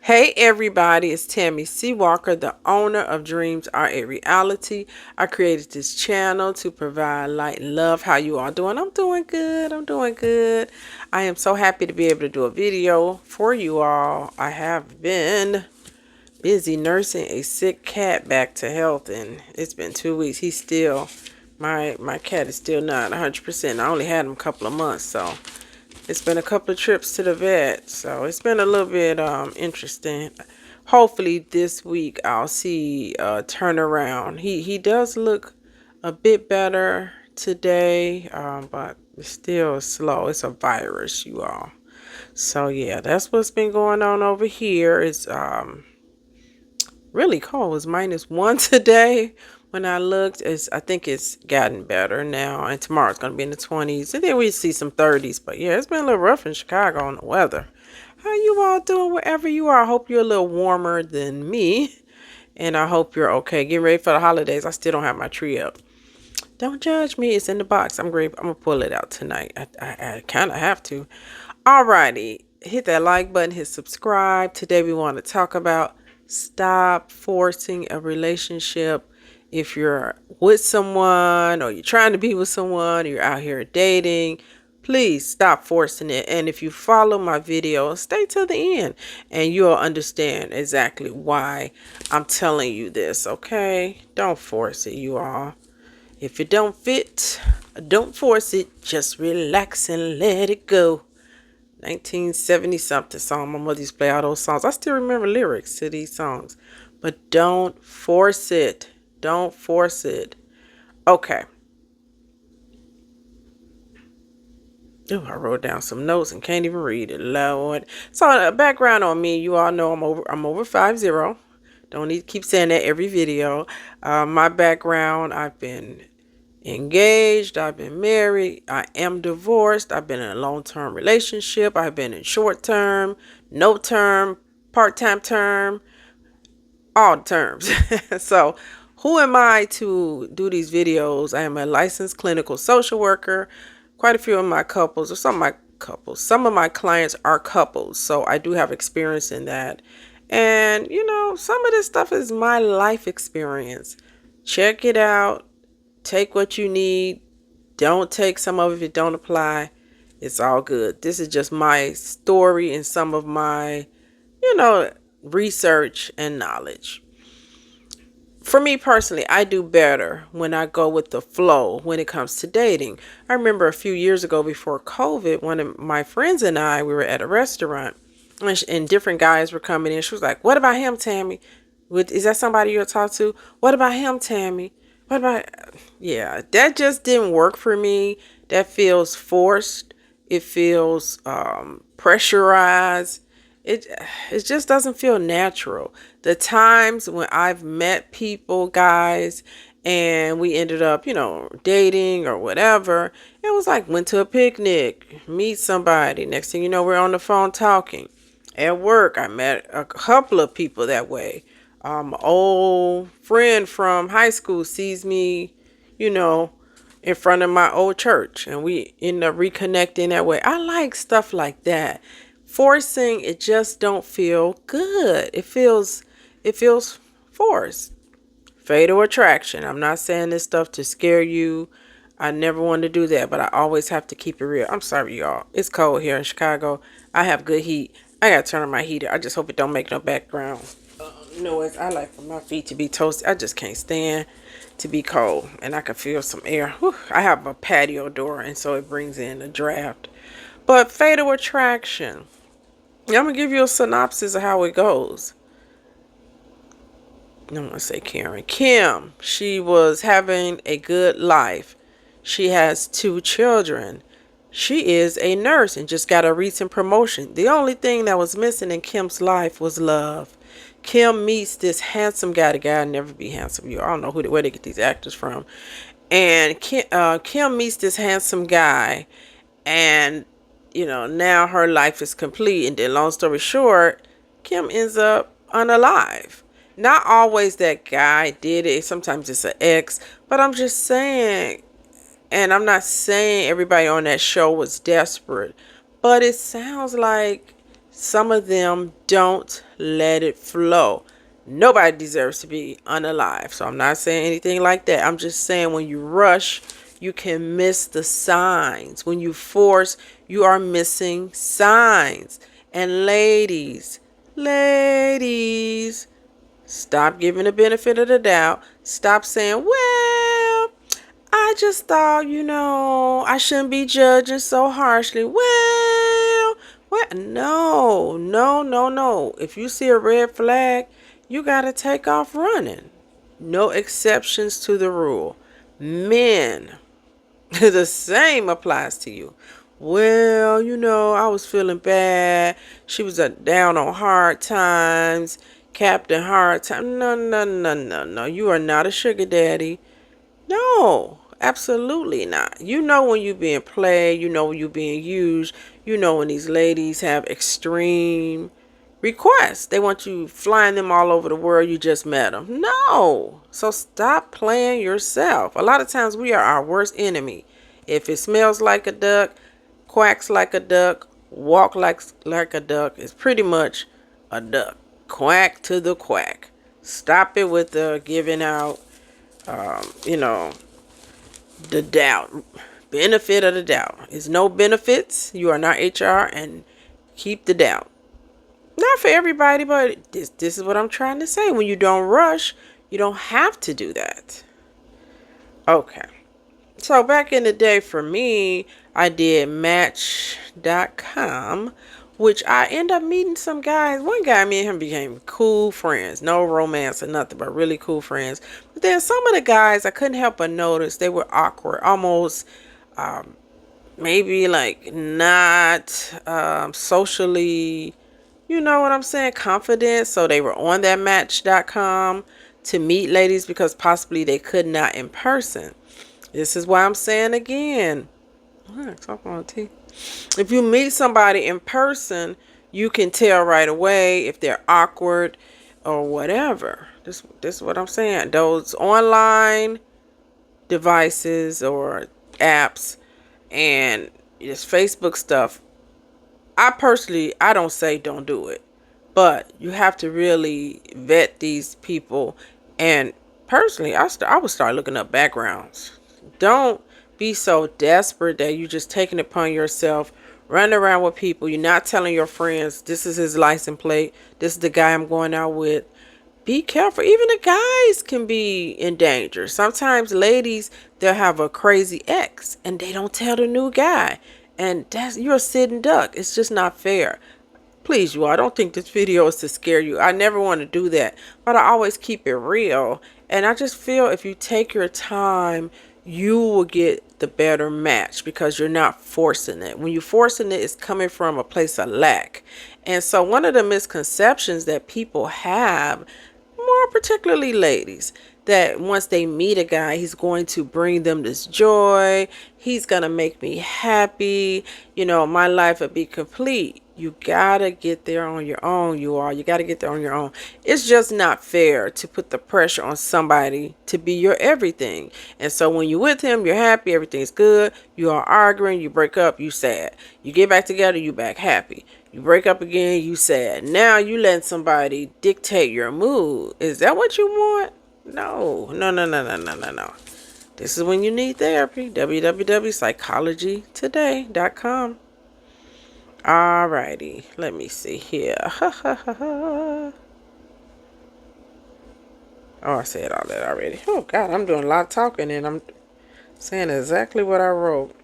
Hey everybody, it's Tammy C. Walker, the owner of Dreams Are a Reality. I created this channel to provide light and love. How you all doing? I'm doing good. I'm doing good. I am so happy to be able to do a video for you all. I have been busy nursing a sick cat back to health, and it's been 2 weeks. He's still, my cat is still not 100%. I only had him a couple of months, so it's been a couple of trips to the vet, so it's been a little bit interesting. Hopefully this week I'll see a turnaround. He does look a bit better today, but it's still slow. It's a virus, you all. So yeah, that's what's been going on over here. It's really cold. It was -1 today. When I looked, I think it's gotten better now, and tomorrow it's going to be in the 20s, and then we see some 30s. But yeah, it's been a little rough in Chicago on the weather. How you all doing wherever you are? I hope you're a little warmer than me, and I hope you're okay. Getting ready for the holidays. I still don't have my tree up. Don't judge me. It's in the box. I'm going to pull it out tonight. I kind of have to. Alrighty. Hit that like button. Hit subscribe. Today we want to talk about stop forcing a relationship. If you're with someone or you're trying to be with someone, you're out here dating, please stop forcing it. And if you follow my video, stay to the end and you'll understand exactly why I'm telling you this, okay? Don't force it, you all. If it don't fit, don't force it. Just relax and let it go. 1970 something song. My mother used to play all those songs. I still remember lyrics to these songs. But don't force it. Don't force it. Okay. Oh, I wrote down some notes and can't even read it. Lord. So, background on me, you all know I'm over 50. Don't need to keep saying that every video. My background, I've been engaged, I've been married, I am divorced, I've been in a long-term relationship, I've been in short-term, no term, part-time term, all terms. So who am I to do these videos? I am a licensed clinical social worker. Quite a few of my couples, or some of my clients are couples, so I do have experience in that. And you know, some of this stuff is my life experience. Check it out. Take what you need. Don't take some of it if it don't apply. It's all good. This is just my story and some of my, research and knowledge. For me personally, I do better when I go with the flow when it comes to dating. I remember a few years ago before COVID, one of my friends and I, we were at a restaurant and different guys were coming in. She was like, "What about him, Tammy? Is that somebody you'll talk to? What about him, Tammy? What about..." Yeah, that just didn't work for me. That feels forced. It feels pressurized. It just doesn't feel natural. The times when I've met people, guys, and we ended up, dating or whatever, it was like went to a picnic, meet somebody. Next thing you know, we're on the phone talking. At work, I met a couple of people that way. Old friend from high school sees me, in front of my old church, and we end up reconnecting that way. I like stuff like that. Forcing it just don't feel good. It feels forced. Fatal attraction. I'm not saying this stuff to scare you. I never want to do that, but I always have to keep it real. I'm sorry, y'all. It's cold here in Chicago. I have good heat. I gotta turn on my heater. I just hope it don't make no background noise. I like for my feet to be toasted. I just can't stand to be cold, and I can feel some air. Whew. I have a patio door, and so it brings in a draft. But fatal attraction. I'm gonna give you a synopsis of how it goes. I'm gonna say Karen. Kim, she was having a good life. She has 2 children. She is a nurse and just got a recent promotion. The only thing that was missing in Kim's life was love. Kim meets this handsome guy. The guy never be handsome. I don't know where they get these actors from. And Kim meets this handsome guy, and now her life is complete. And then, long story short, Kim ends up unalive. Not always that guy did it. Sometimes it's an ex. But I'm just saying, and I'm not saying everybody on that show was desperate, but it sounds like Some of them don't let it flow. Nobody deserves to be unalive. So I'm not saying anything like that. I'm just saying when you rush, you can miss the signs. When you force, you are missing signs. And ladies, stop giving the benefit of the doubt. Stop saying, well, I just thought, I shouldn't be judging so harshly. Well, what? No, no, no, no. If you see a red flag, you got to take off running. No exceptions to the rule. Men, the same applies to you. Well, I was feeling bad. She was down on hard times. Captain Hard Time. No, no, no, no, no. You are not a sugar daddy. No, absolutely not. You know when you're being played, you know when you're being used, you know when these ladies have extreme requests. They want you flying them all over the world. You just met them. No. So stop playing yourself. A lot of times we are our worst enemy. If it smells like a duck, quacks like a duck, walk like a duck, it's pretty much a duck. Quack to the quack. Stop it with the giving out you know, the doubt. Benefit of the doubt. It's no benefits. You are not HR, and keep the doubt. Not for everybody, but this is what I'm trying to say. When you don't rush, you don't have to do that. Okay. So back in the day for me, I did match.com, which I end up meeting some guys. One guy, me and him became cool friends. No romance or nothing, but really cool friends. But then some of the guys, I couldn't help but notice they were awkward. Almost maybe like not socially, you know what I'm saying, confident. So they were on that match.com to meet ladies because possibly they could not in person. This is why I'm saying again. If you meet somebody in person, you can tell right away if they're awkward or whatever. This is what I'm saying. Those online devices or apps and this Facebook stuff, I don't say don't do it. But you have to really vet these people. And personally, I would start looking up backgrounds. Don't be so desperate that you just taking it upon yourself, running around with people. You're not telling your friends, this is his license plate. This is the guy I'm going out with. Be careful. Even the guys can be in danger. Sometimes ladies, they'll have a crazy ex and they don't tell the new guy. And you're a sitting duck. It's just not fair. Please, you all, I don't think this video is to scare you. I never want to do that. But I always keep it real. And I just feel if you take your time, you will get the better match because you're not forcing it. When you're forcing it, it's coming from a place of lack. And so one of the misconceptions that people have, more particularly ladies, that once they meet a guy, he's going to bring them this joy. He's going to make me happy. My life will be complete. You gotta get there on your own, you gotta get there on your own. It's just not fair to put the pressure on somebody to be your everything. And so when you're with him, you're happy, everything's good. You are arguing, you break up, you sad. You get back together, you back happy. You break up again, you sad. Now you letting somebody dictate your mood. Is that what you want? No. This is when you need therapy. www.psychologytoday.com. Alrighty, let me see here. Oh, I said all that already. Oh God, I'm doing a lot of talking and I'm saying exactly what I wrote.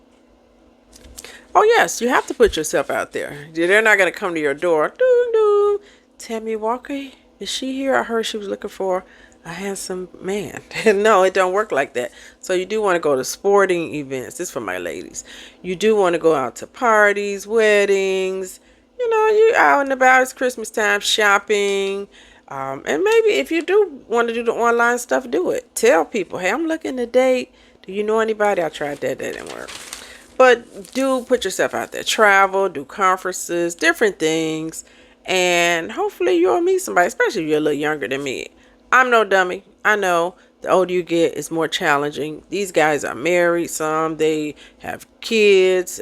Oh yes, you have to put yourself out there. They're not going to come to your door. Doo-doo. Tammy Walker, is she here? I heard she was looking for a handsome man. No, it don't work like that. So you do want to go to sporting events. This is for my ladies. You do want to go out to parties, weddings. You out and about. It's Christmas time, shopping. And maybe if you do want to do the online stuff, do it. Tell people, hey, I'm looking to date. Do you know anybody? I tried that. That didn't work. But do put yourself out there. Travel, do conferences, different things. And hopefully you'll meet somebody, especially if you're a little younger than me. I'm no dummy. I know the older you get, it's more challenging. These guys are married. Some, they have kids.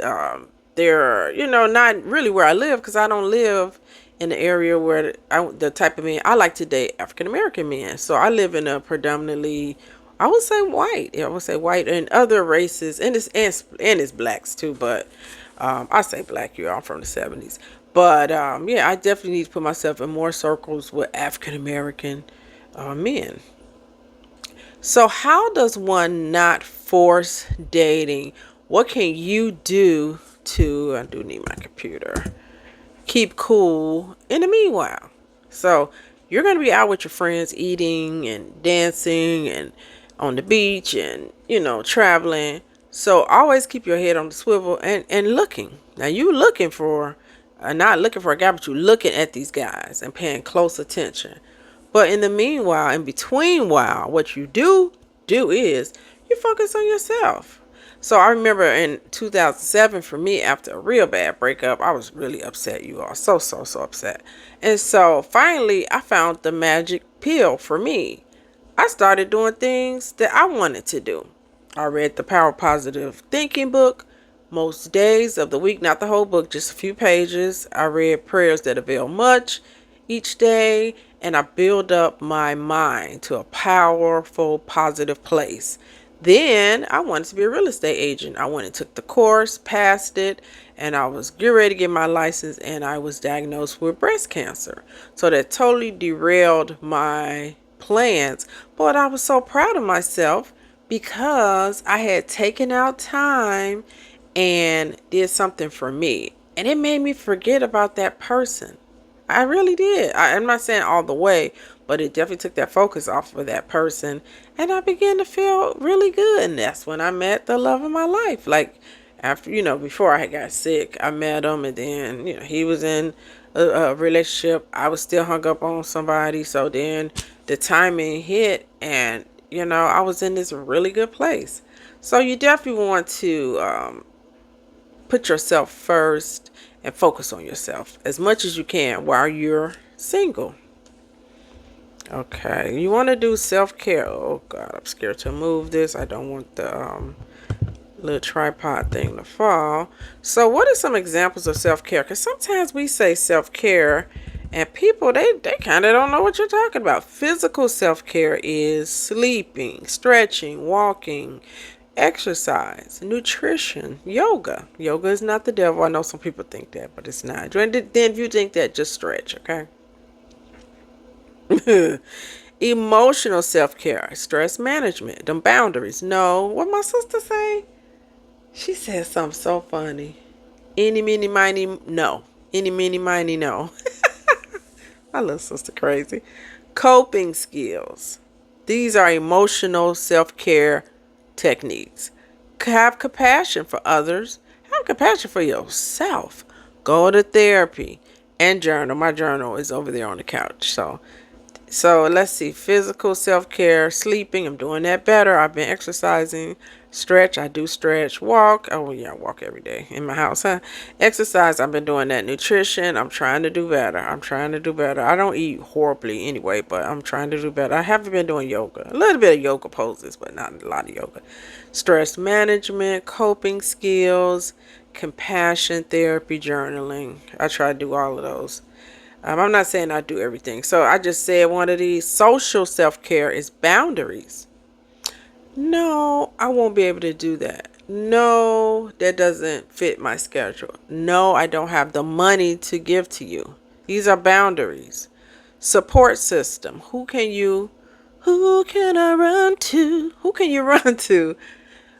they're, not really where I live, because I don't live in the area where the type of men I like to date, African American men. So I live in a predominantly, I would say white. Yeah, I would say white and other races, and it's blacks too. But I say black. You are from the 70s. But yeah, I definitely need to put myself in more circles with African American men. So, how does one not force dating? What can you do to, I do need my computer, keep cool in the meanwhile? So, you're going to be out with your friends eating and dancing and on the beach and, traveling. So, always keep your head on the swivel and looking. Now, you looking for, not looking for a guy, but you looking at these guys and paying close attention. But in the meanwhile, in between while, what you do is you focus on yourself. So I remember in 2007, for me, after a real bad breakup, I was really upset, you all. So upset. And so finally, I found the magic pill for me. I started doing things that I wanted to do. I read the Power of Positive Thinking book most days of the week, not the whole book, just a few pages. I read Prayers That Avail Much each day, and I build up my mind to a powerful, positive place. Then I wanted to be a real estate agent. I went and took the course, passed it, and I was getting ready to get my license, and I was diagnosed with breast cancer. So that totally derailed my plans. But I was so proud of myself because I had taken out time and did something for me. And it made me forget about that person. I really did. I'm not saying all the way, but it definitely took that focus off of that person. And I began to feel really good. And that's when I met the love of my life. Like, after, before I got sick, I met him. And then, he was in a relationship. I was still hung up on somebody. So then the timing hit, and, I was in this really good place. So you definitely want to put yourself first and focus on yourself as much as you can while you're single. Okay, you want to do self-care. Oh God, I'm scared to move this. I don't want the little tripod thing to fall. So what are some examples of self-care? Because sometimes we say self-care and people, they kind of don't know what you're talking about. Physical self-care is sleeping, stretching, walking, exercise, nutrition, yoga. Yoga is not the devil. I know some people think that, but it's not. Then if you think that, just stretch, okay? Emotional self-care, stress management, them boundaries. No, what my sister say? She said something so funny. Any, mini, miny, no. Any, mini, miny, no. My little sister crazy. Coping skills. These are emotional self-care techniques. Have compassion for others. Have compassion for yourself. Go to therapy and journal. My journal is over there on the couch. So let's see. Physical self-care, sleeping. I'm doing that better. I've been exercising. Stretch. I do stretch. Walk. Oh yeah, I walk every day in my house, huh? Exercise. I've been doing that. Nutrition. I'm trying to do better. I don't eat horribly anyway, but I'm trying to do better. I haven't been doing yoga. A little bit of yoga poses, but not a lot of yoga. Stress management, coping skills, compassion therapy, journaling. I try to do all of those. I'm not saying I do everything. So I just said one of these. Social self-care is boundaries. No, I won't be able to do that. No, that doesn't fit my schedule. No, I don't have the money to give to you. These are boundaries. Support system. Who can I run to? Who can you run to?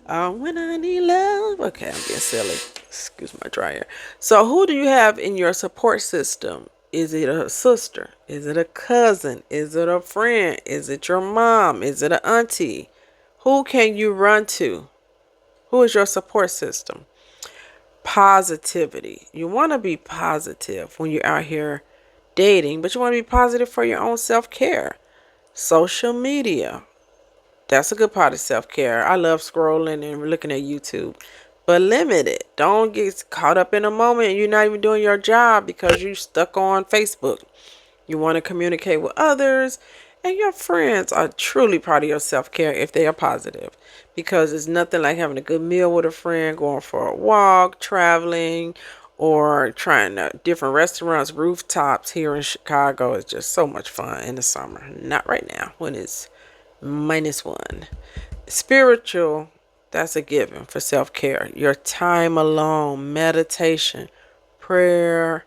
When I need love. Okay, I'm being silly. Excuse my dryer. So who do you have in your support system? Is it a sister? Is it a cousin? Is it a friend? Is it your mom? Is it an auntie? Who can you run to? Who is your support system? Positivity. You want to be positive when you're out here dating, but you want to be positive for your own self-care. Social media. That's a good part of self-care. I love scrolling and looking at YouTube. But limit it. Don't get caught up in a moment and you're not even doing your job because you're stuck on Facebook. You want to communicate with others And your friends are truly part of your self-care if they are positive. Because it's nothing like having a good meal with a friend, going for a walk, traveling, or trying different restaurants, rooftops here in Chicago. Is just so much fun in the summer. Not right now when it's -1. Spiritual, that's a given for self care. Your time alone, meditation, prayer.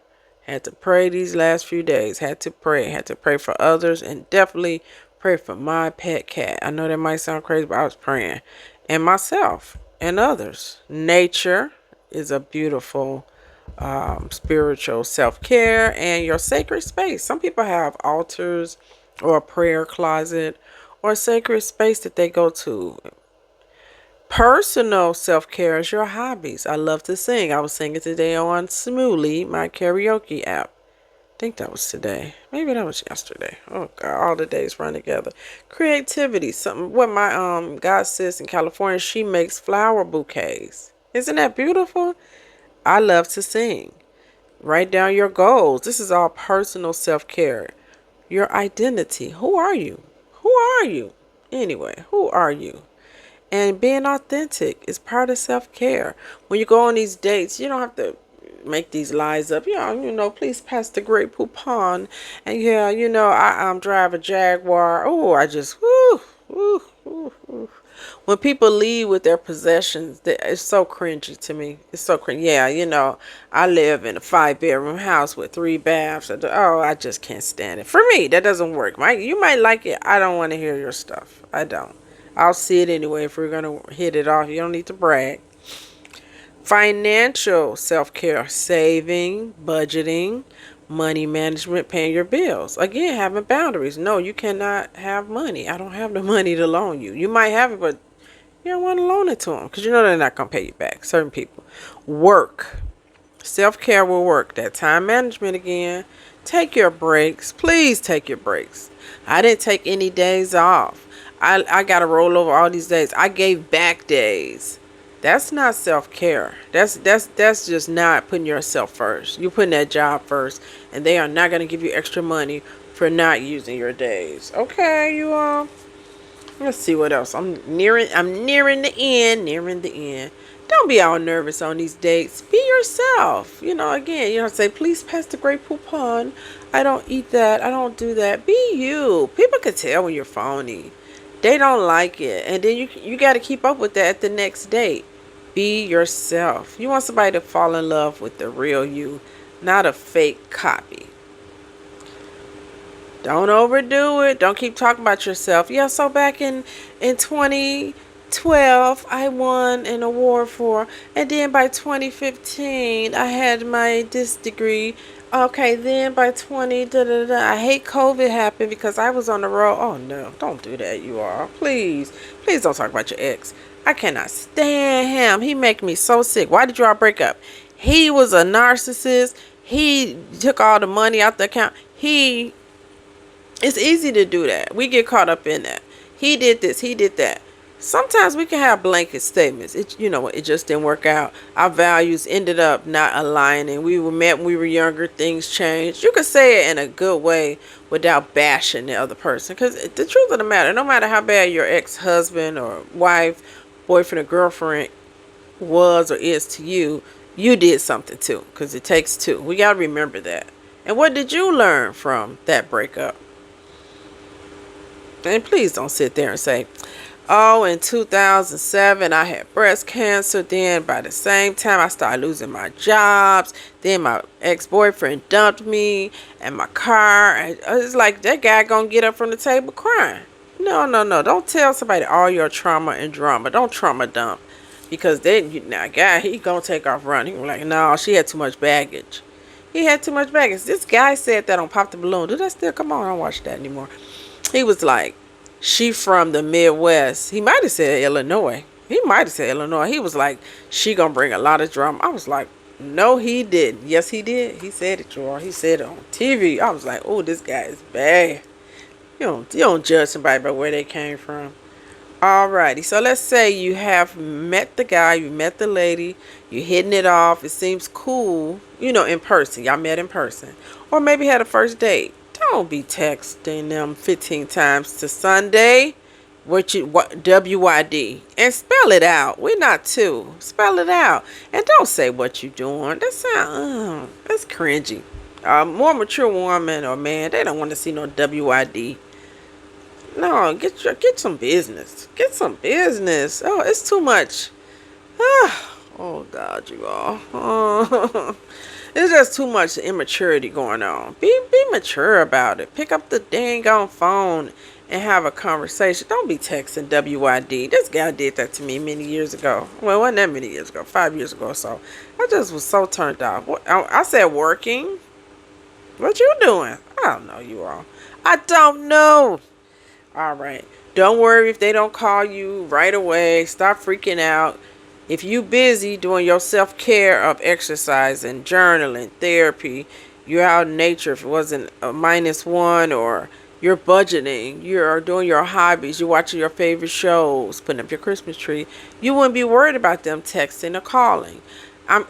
Had to pray these last few days. Had to pray for others, and definitely pray for my pet cat. I know that might sound crazy, but I was praying. And myself and others. Nature is a beautiful spiritual self care, and your sacred space. Some people have altars or a prayer closet or a sacred space that they go to. Personal self care is your hobbies. I love to sing. I was singing today on Smoothly, my karaoke app. I think that was today. Maybe that was yesterday. Oh God, all the days run together. Creativity, something. What my god sis in California, she makes flower bouquets. Isn't that beautiful? I love to sing. Write down your goals. This is all personal self care. Your identity. Who are you? Who are you? Anyway, who are you? And being authentic is part of self-care. When you go on these dates, you don't have to make these lies up. Yeah, please pass the great poupon. And yeah, I drive a Jaguar. Oh, I just, woo, woo, woo, woo. When people leave with their possessions, it's so cringy to me. It's so cringy. Yeah, I live in a 5-bedroom house with 3 baths. Oh, I just can't stand it. For me, that doesn't work. You might like it. I don't want to hear your stuff. I don't. I'll see it anyway if we're going to hit it off. You don't need to brag. Financial self-care, saving, budgeting, money management, paying your bills. Again, having boundaries. No, you cannot have money. I don't have the money to loan you. You might have it, but you don't want to loan it to them because they're not going to pay you back. Certain people. Work. Self-care will work. That time management again. Take your breaks. Please take your breaks. I didn't take any days off. I got to roll over all these days. I gave back days. That's not self-care. That's just not putting yourself first. You're putting that job first, and they are not going to give you extra money for not using your days. Okay, you all. Let's see what else. I'm nearing the end. Don't be all nervous on these dates. Be yourself. Again, say, please pass the great poupon. I don't eat that. I don't do that. Be you. People can tell when you're phony. They don't like it. And then you got to keep up with that at the next date. Be yourself. You want somebody to fall in love with the real you, not a fake copy. Don't overdo it. Don't keep talking about yourself. Yeah, so back in 2012, I won an award for, and then by 2015, I had this degree. Okay, then by 20, I hate COVID happened because I was on the road. Oh no, don't do that, you all. Please don't talk about your ex. I cannot stand him. He make me so sick. Why did you all break up? He was a narcissist. He took all the money out the account. It's easy to do that. We get caught up in that. He did this. He did that. Sometimes we can have blanket statements. It just didn't work out. Our values ended up not aligning. We were met when we were younger. Things changed. You could say it in a good way without bashing the other person. Because the truth of the matter, no matter how bad your ex-husband or wife, boyfriend or girlfriend was or is to you, you did something too. Because it takes two. We got to remember that. And what did you learn from that breakup? And please don't sit there and say, oh, in 2007, I had breast cancer. Then by the same time, I started losing my jobs. Then my ex-boyfriend dumped me and my car. It's like that guy going to get up from the table crying. No. Don't tell somebody all your trauma and drama. Don't trauma dump. Because then, guy, he going to take off running. He like, no, she had too much baggage. He had too much baggage. This guy said that on Pop the Balloon. Do that still come on? I don't watch that anymore. He was like, she from the Midwest. He might have said Illinois. He was like, she gonna bring a lot of drama. I was like, no, he didn't. Yes, he did. He said it, y'all. He said it on TV. I was like, oh, this guy is bad. You don't judge somebody by where they came from. Alrighty, so let's say you have met the guy, you met the lady, you're hitting it off, it seems cool, in person, y'all met in person, or maybe had a first date. Don't be texting them 15 times to Sunday. What WYD and spell it out. We're not two. Spell it out and don't say what you doing. That sound that's cringy. A more mature woman or man, they don't want to see no WYD. No, get some business. Get some business. Oh, it's too much. Oh God, you all. Oh. There's just too much immaturity going on. Be mature about it. Pick up the dang on phone and have a conversation. Don't be texting WID. This guy did that to me many years ago. Well, it wasn't that many years ago. 5 years ago or so. I just was so turned off. I said working. What you doing? I don't know, you all. I don't know. All right. Don't worry if they don't call you right away. Stop freaking out. If you busy doing your self-care of exercise and journaling, therapy, you're out in nature, if it wasn't a -1, or you're budgeting, you're doing your hobbies, you're watching your favorite shows, putting up your Christmas tree, you wouldn't be worried about them texting or calling.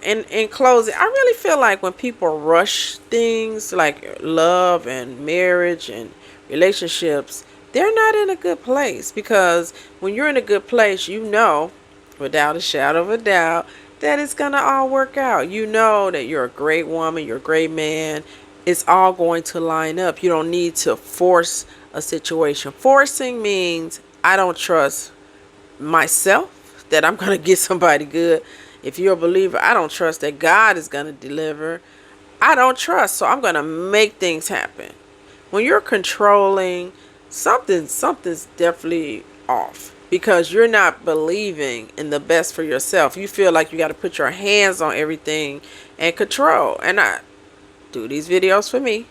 In closing, I really feel like when people rush things like love and marriage and relationships, they're not in a good place, because when you're in a good place, you know without a shadow of a doubt that it's gonna all work out. You know that you're a great woman, you're a great man. It's all going to line up. You don't need to force a situation. Forcing means I don't trust myself that I'm gonna get somebody good. If you're a believer, I don't trust that God is gonna deliver. I don't trust, so I'm gonna make things happen. When you're controlling, something's definitely off, because you're not believing in the best for yourself. You feel like you got to put your hands on everything and control. And I do these videos for me,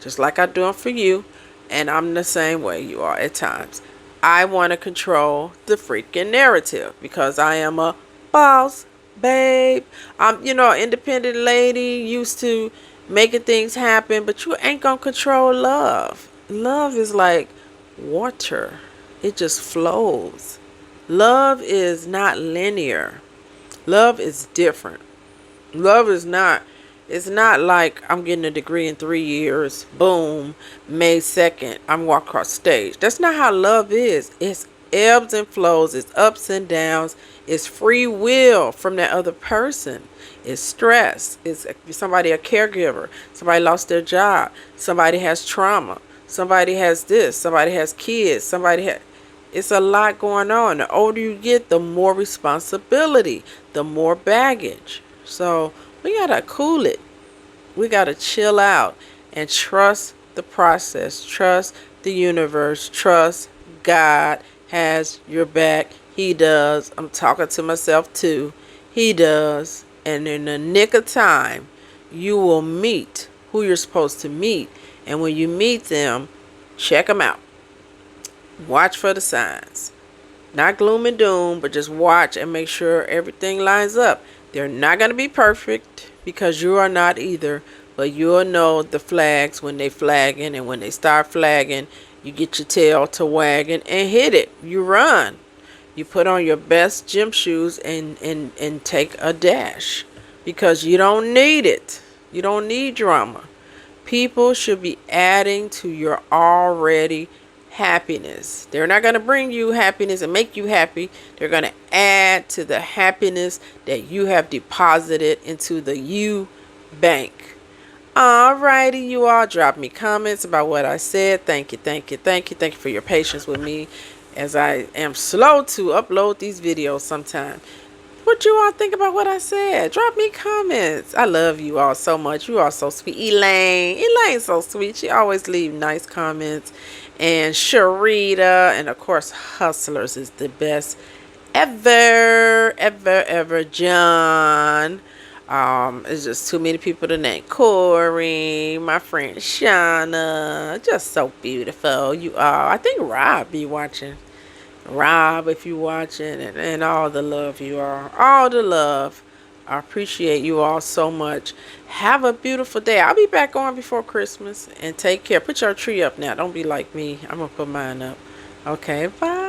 just like I do them for you. And I'm the same way you are at times. I want to control the freaking narrative because I am a boss, babe. I'm, independent lady, used to making things happen, but you ain't going to control love. Love is like water. It just flows. Love is not linear. Love is different. Love is not, it's not like I'm getting a degree in 3 years. Boom. May 2nd, I'm walking across stage. That's not how love is. It's ebbs and flows. It's ups and downs. It's free will from that other person. It's stress. It's somebody, a caregiver. Somebody lost their job. Somebody has trauma. Somebody has this. Somebody has kids. It's a lot going on. The older you get, the more responsibility, the more baggage. So we got to cool it. We got to chill out and trust the process. Trust the universe. Trust God has your back. He does. I'm talking to myself too. He does. And in the nick of time, you will meet who you're supposed to meet. And when you meet them, check them out. Watch for the signs. Not gloom and doom, but just watch and make sure everything lines up. They're not going to be perfect, because you are not either. But you'll know the flags when they flagging, and when they start flagging, you get your tail to wagging and hit it. You run. You put on your best gym shoes and take a dash, because you don't need it. You don't need drama. People should be adding to your already happiness. They're not going to bring you happiness and make you happy. They're going to add to the happiness that you have deposited into the you bank. Alrighty, you all, drop me comments about what I said. Thank you for your patience with me, as I am slow to upload these videos sometimes. What you all think about what I said? Drop me comments. I love you all so much. You are so sweet. Elaine's so sweet. She always leave nice comments. And Sharita, and of course Hustlers is the best ever. John. It's just too many people to name. Corey, my friend Shauna, just so beautiful. You are. I think Rob be watching. Rob, if you watching, and all the love you are. All the love. I appreciate you all so much. Have a beautiful day. I'll be back on before Christmas. And take care. Put your tree up now. Don't be like me. I'm going to put mine up. Okay, bye.